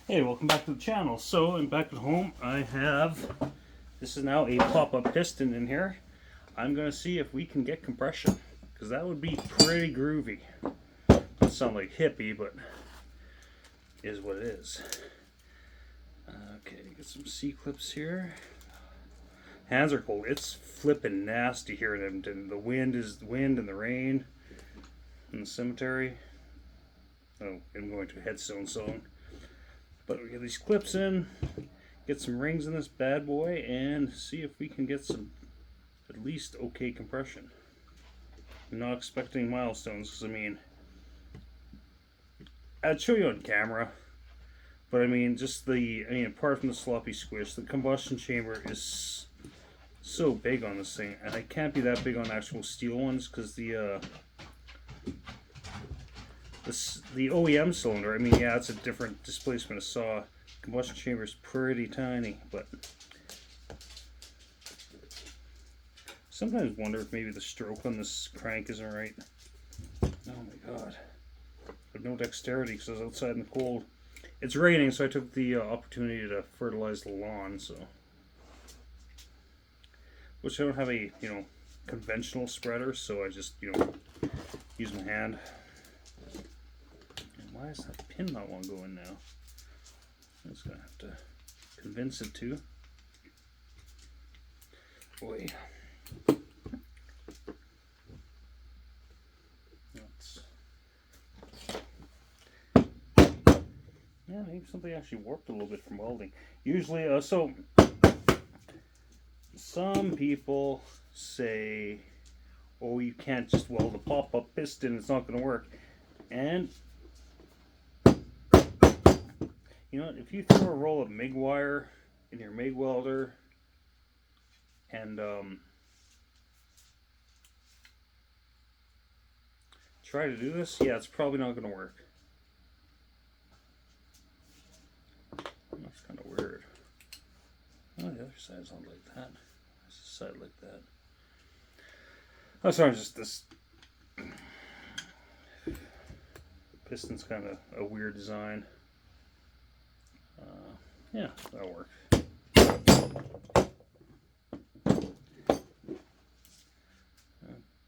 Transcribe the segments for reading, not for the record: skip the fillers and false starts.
Hey, welcome back to the channel. So, I'm back at home. I have, this is now a pop-up piston in here. I'm going to see if we can get compression, because that would be pretty groovy. Doesn't sound like hippie, but is what it is. Okay, get some C-clips here. Hands are cold. It's flipping nasty here in Edmonton. The wind and the rain in the cemetery. Oh, I'm going to headstone zone. But we get these clips in, get some rings in this bad boy, and see if we can get some at least okay compression. I'm not expecting milestones, because I mean, I'd show you on camera, but I mean, apart from the sloppy squish, the combustion chamber is so big on this thing, and it can't be that big on actual steel ones, because the OEM cylinder, I mean, yeah, it's a different displacement of saw. Combustion chamber is pretty tiny, but sometimes wonder if maybe the stroke on this crank isn't right. Oh my god. I have no dexterity because I was outside in the cold. It's raining, so I took the opportunity to fertilize the lawn, so. Which I don't have a, conventional spreader, so I just, use my hand. Why is that pin not want to go in now? I'm just going to have to convince it to. Boy. Yeah, maybe something actually warped a little bit from welding. Usually, some people say, oh, you can't just weld a pop-up piston, it's not going to work. And you know what, if you throw a roll of MIG wire in your MIG welder and try to do this, yeah, it's probably not going to work. That's kind of weird. Oh, the other side's not like that. There's a side like that. Oh, sorry, just this piston's kind of a weird design. Yeah, that'll work.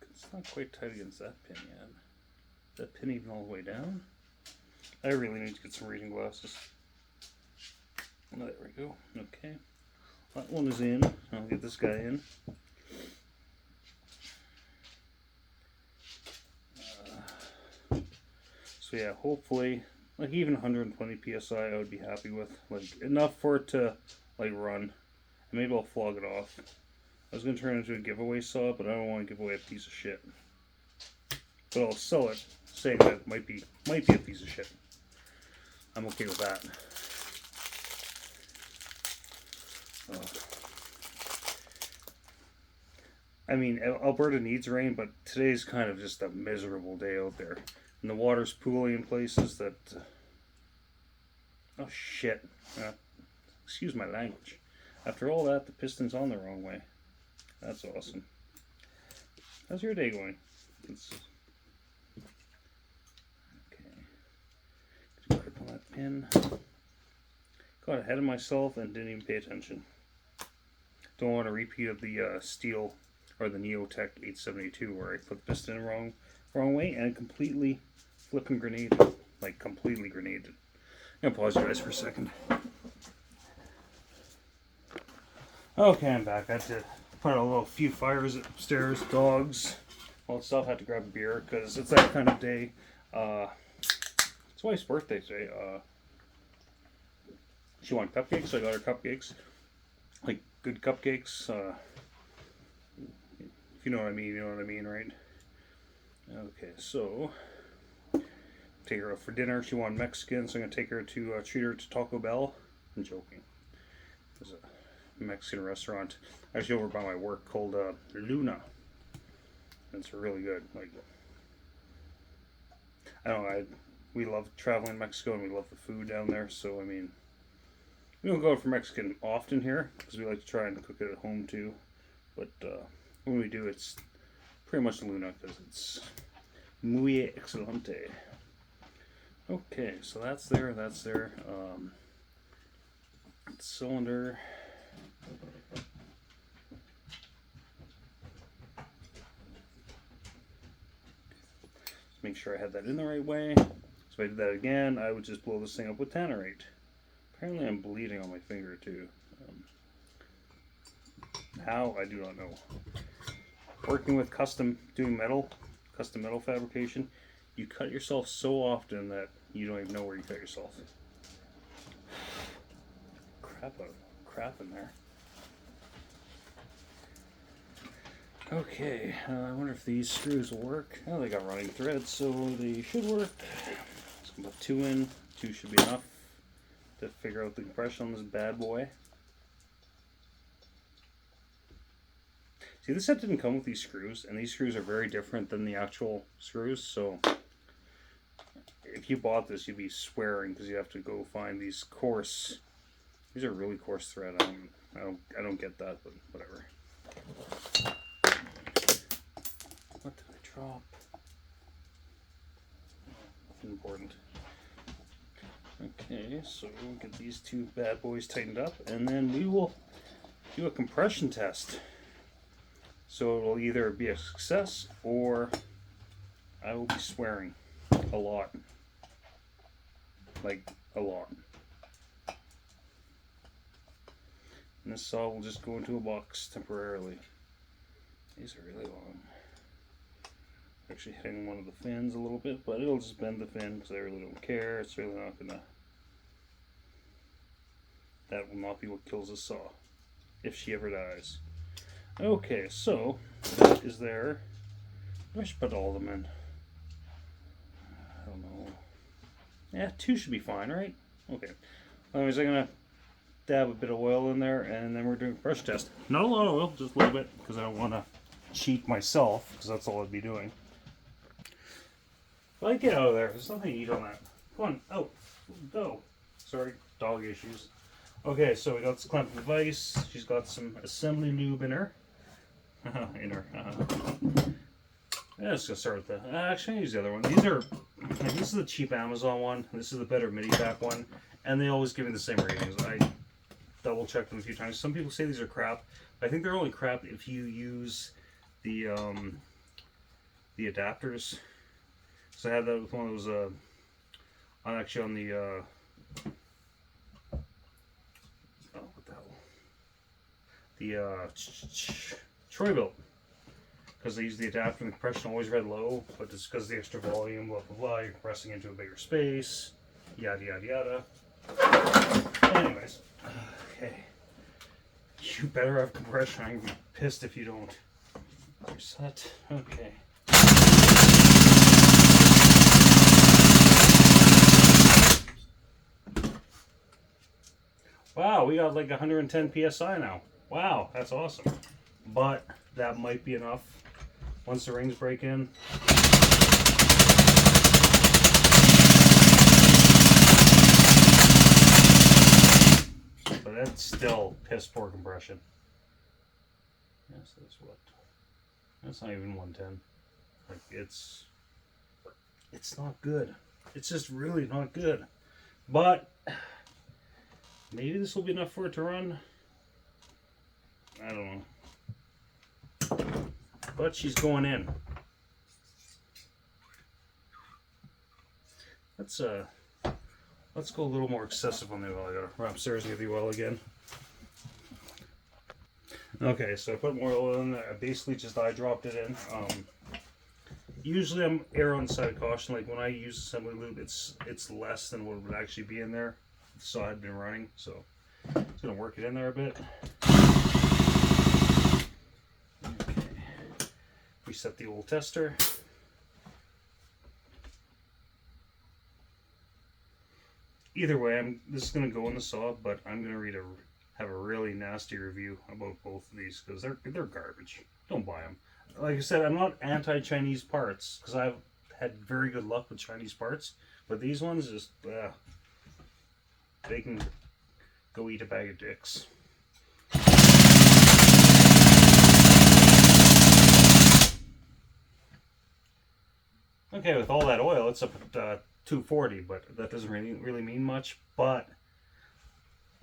It's not quite tight against that pin yet. Is that pin even all the way down? I really need to get some reading glasses. There we go. Okay. That one is in. I'll get this guy in. So yeah, hopefully, like even 120 psi I would be happy with. Like enough for it to like run. And maybe I'll flog it off. I was going to turn it into a giveaway saw, but I don't want to give away a piece of shit. But I'll sell it, saying that it might be a piece of shit. I'm okay with that. I mean, Alberta needs rain, but today's kind of just a miserable day out there. And the water's pooling in places that... oh, shit. Excuse my language. After all that, the piston's on the wrong way. That's awesome. How's your day going? Okay. Grip on that pin. Got ahead of myself and didn't even pay attention. Don't want a repeat of the steel or the Neotech 872 where I put the piston in wrong way and completely flipping grenaded. Like completely grenaded. I apologize for a second. Okay, I'm back. I had to put out a few fires upstairs, dogs, all that stuff. I had to grab a beer because it's that kind of day. It's my wife's birthday today. She wanted cupcakes, so I got her cupcakes. Like good cupcakes. If you know what I mean, you know what I mean, right? Okay, so take her out for dinner. She wanted Mexican, so I'm gonna take her to treat her to Taco Bell. I'm joking. There's a Mexican restaurant actually over by my work called Luna. It's really good. Like, I don't know. We love traveling in Mexico and we love the food down there. So I mean, we don't go for Mexican often here because we like to try and cook it at home too. But when we do, it's pretty much Luna because it's muy excelente. Okay, so that's there. cylinder. Make sure I had that in the right way. So if I did that again, I would just blow this thing up with tannerite. Apparently I'm bleeding on my finger too. How? I do not know. Working with custom metal fabrication, you cut yourself so often that you don't even know where you cut yourself. Crap in there. Okay, I wonder if these screws will work. Oh, they got running threads, so they should work. Let's put 2 in. 2 should be enough to figure out the compression on this bad boy. See, this set didn't come with these screws, and these screws are very different than the actual screws, so if you bought this, you'd be swearing because you have to go find these coarse. These are really coarse thread. I don't get that, but whatever. What did I drop? Nothing important. Okay, so we'll get these 2 bad boys tightened up, and then we will do a compression test. So it will either be a success or I will be swearing a lot. Like a lot. And this saw will just go into a box temporarily. These are really long. Actually hitting one of the fins a little bit, but it'll just bend the fin because I really don't care. It's really not gonna. That will not be what kills the saw, if she ever dies. Okay, so that is there. I should put all of them in. I don't know. Yeah, 2 should be fine, right? Okay. Anyways, I'm gonna dab a bit of oil in there, and then we're doing a pressure test. Not a lot of oil, just a little bit, because I don't want to cheat myself, because that's all I'd be doing. But get out of there. There's nothing to eat on that. Come on, out. Go. Sorry, dog issues. Okay, so we got this clamping device. She's got some assembly lube in her. Yeah, let's go start with the. Actually, I use the other one. This is the cheap Amazon one. This is the better mini pack one, and they always give me the same ratings. I double checked them a few times. Some people say these are crap. I think they're only crap if you use the adapters. So I had that with one of those. I'm actually on the. What the hell? The Troy-Bilt, because they use the adapter and the compression always read low, but it's because of the extra volume, blah blah blah, you're compressing into a bigger space, yada yada yada. Anyways, okay. You better have compression. I'm gonna be pissed if you don't. You're set. Okay. Wow, we got like 110 PSI now. Wow, that's awesome. But that might be enough once the rings break in. But that's still piss poor compression. Yes, that's what. That's not even 110. Like it's not good. It's just really not good. But maybe this will be enough for it to run. I don't know. But she's going in. Let's go a little more excessive on the oil. I gotta run upstairs and get the oil again. Okay, so I put more oil in there. I basically just eye dropped it in. Usually I'm err on the side of caution. Like when I use assembly lube, it's less than what would actually be in there. The saw had been running, so I'm just gonna work it in there a bit. Okay. Reset the old tester. Either way, this is gonna go in the saw, but I'm gonna have a really nasty review about both of these because they're garbage. Don't buy them. Like I said, I'm not anti-Chinese parts because I've had very good luck with Chinese parts, but these ones just they can go eat a bag of dicks. Okay, with all that oil, it's up at 240, but that doesn't really mean much. But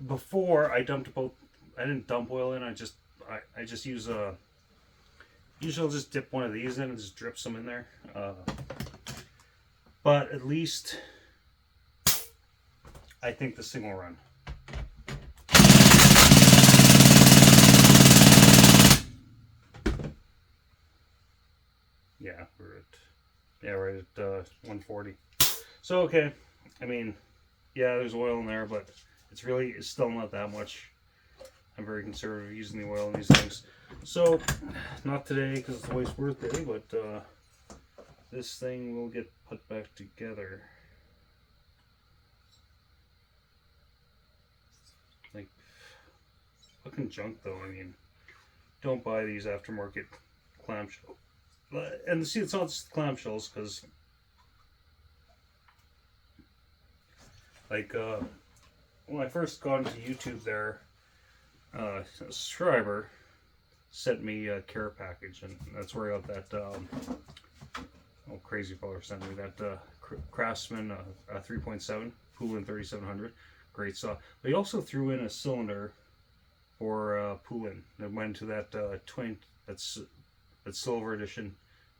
before I dumped about, I didn't dump oil in. I just use a. Usually I'll just dip one of these in and just drip some in there. But at least I think this thing will run. Yeah, we're at 140. So okay, I mean, yeah, there's oil in there, but it's still not that much. I'm very conservative using the oil in these things. So, not today because it's the wife's birthday, but this thing will get put back together. Like, fucking junk though. I mean, don't buy these aftermarket clamshells. And see, it's not just clamshells because, like, when I first got into YouTube, there, a subscriber sent me a care package, and that's where I got that. Crazy fellow sent me that Craftsman 3.7 Poolin 3700, great saw. But he also threw in a cylinder for Poolin that went to that that silver edition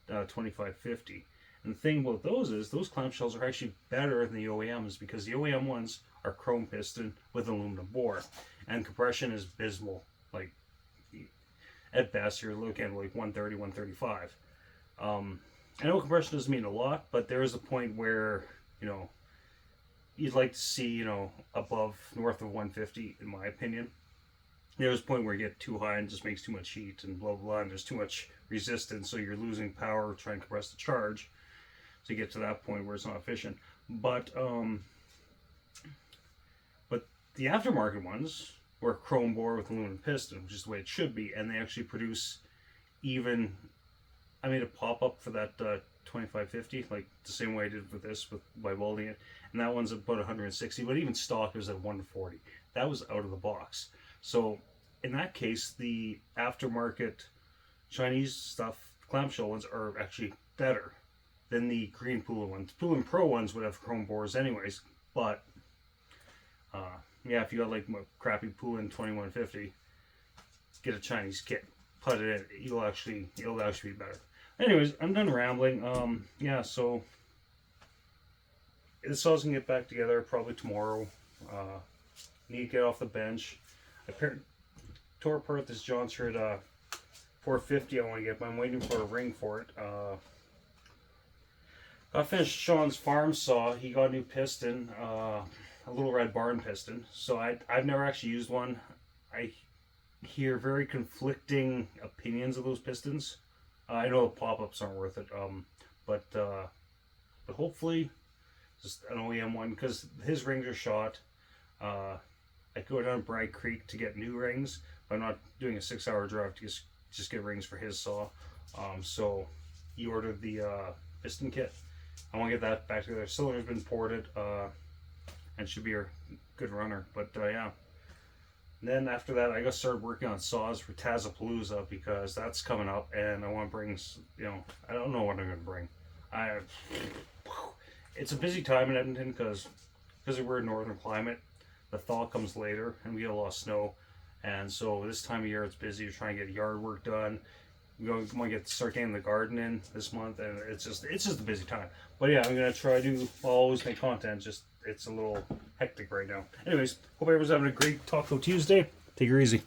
2550. And the thing about those is those clamshells are actually better than the OEMs because the OEM ones are chrome piston with aluminum bore, and compression is abysmal. Like, at best, you're looking at like 130, 135. I know compression doesn't mean a lot, but there is a point where, you know, you'd like to see, you know, north of 150, in my opinion. There's a point where you get too high and just makes too much heat and blah, blah, blah, and there's too much resistance, so you're losing power trying to compress the charge to get to that point where it's not efficient. But the aftermarket ones were chrome bore with aluminum piston, which is the way it should be, and they actually produce even. I made a pop-up for that 2550, like the same way I did with this by welding it, and that one's about 160, but even stock was at 140. That was out of the box. So in that case, the aftermarket Chinese stuff, clamshell ones, are actually better than the green Poolin ones. Poolin Pro ones would have chrome bores anyways, but yeah, if you got like a crappy Poolin 2150, get a Chinese kit, put it in, it'll actually be better. Anyways, I'm done rambling. Yeah, so this saw's gonna get back together probably tomorrow. Need to get off the bench. I tore apart this Johnster at 450. I want to get, but I'm waiting for a ring for it. I finished Sean's farm saw. He got a new piston, a little red barn piston. So I've never actually used one. I hear very conflicting opinions of those pistons. I know the pop-ups aren't worth it, but hopefully just an OEM one, because his rings are shot. I go down Bragg Creek to get new rings, but I'm not doing a 6-hour drive to just get rings for his saw. So he ordered the piston kit. I want to get that back together. Cylinder's been ported, and should be a good runner. But yeah. And then after that, I got started working on saws for Tazapalooza because that's coming up, and I want to bring, you know, I don't know what I'm going to bring. It's a busy time in Edmonton because we're in northern climate. The thaw comes later, and we get a lot of snow, and so this time of year it's busy. You're trying to get yard work done. We want to start getting the garden in this month, and it's just a busy time. But yeah, I'm gonna try to always make content. Just it's a little hectic right now. Anyways, hope everyone's having a great Taco Tuesday. Take her easy.